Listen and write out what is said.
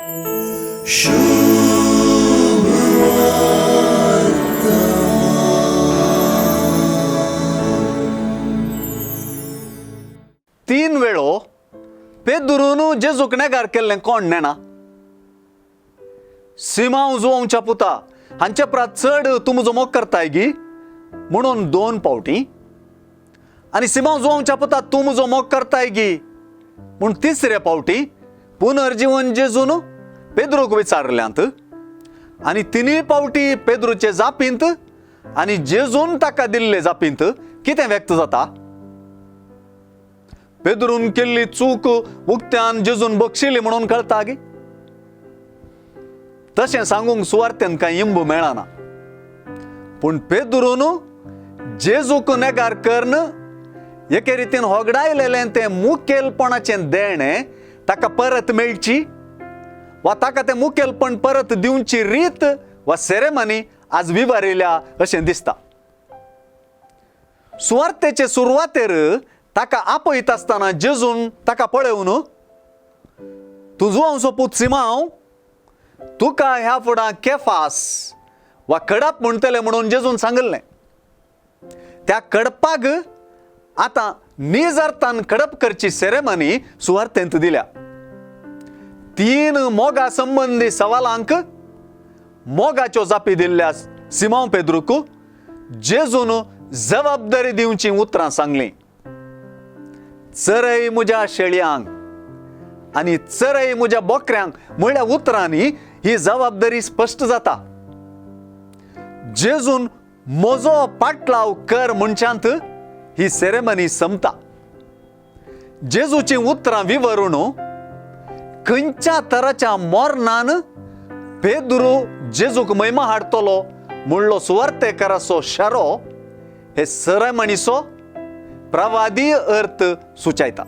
तीन वेळो पेद्रून जेजूक नेगार केल्लें कोण नेना? सिमांव जोवच्या पुता हांचे परस चड तूं म्हजो मोग करताय गी म्हणून 2 फावटी, आनी सिमांव जोवच्या पुता तूं म्हजो मोग करताय गी म्हूण 3रे फावटी पुनर्जीवन जेजून पेद्रूक विचारल्यांत. आनी 3 फावटी पेद्रूचे जापींत आनी जेजून ताका दिल्ले जापींत कितें व्यक्त जाता? पेद्रून केल्ली चूक उक्त्यान जेजून बक्षिली म्हणून कळटा गे. तशें सांगूंक सुवार्थेन कांय इंब मेळना. पूण पेद्रून जेजूक नेगार करन एके रितीन होगडायलेलें तें मुखेलपणाचें देणें ताका परत मेळची वा ताका तें मुखेलपण परत दिवची रीत वा सेरेमनी आज विवारिल्या अशें दिसता. सुवार्थेचे सुरवातेर ताका आपयत आसतना जेजून ताका पळयवन, तूं जोवचो पूत सिमांव, तुका ह्या फुडां केफास वा कडप म्हणटले म्हणून जेजून सांगलें. त्या कडपाक आतां निजर्थान कडप करची सेरेमनी सुवार्थेंत दिल्या. 3 मोगा संबंधी सवालांक मोगाच्यो जापी दिल्ल्या सिमांव पेद्रूक जेजून जबाबदारी दिवची उतरां सांगलीं. चरय म्हज्या शेळयांक आनी चरय म्हज्या बोकऱ्यांक म्हळ्या उतरांनी ही जबाबदारी स्पश्ट जाता. जेजून म्हजो पाटलाव कर म्हणच्यात ही सेरेमनी संपता. जेजूची उतरां विवरून खंयच्या तराच्या मोरनान पेद्रू जेजूक महिमा हाडटलो म्हणलो सुवार्थेकाराचो शारो हे सेरेमनीचो प्रवादी अर्थ सुचयता.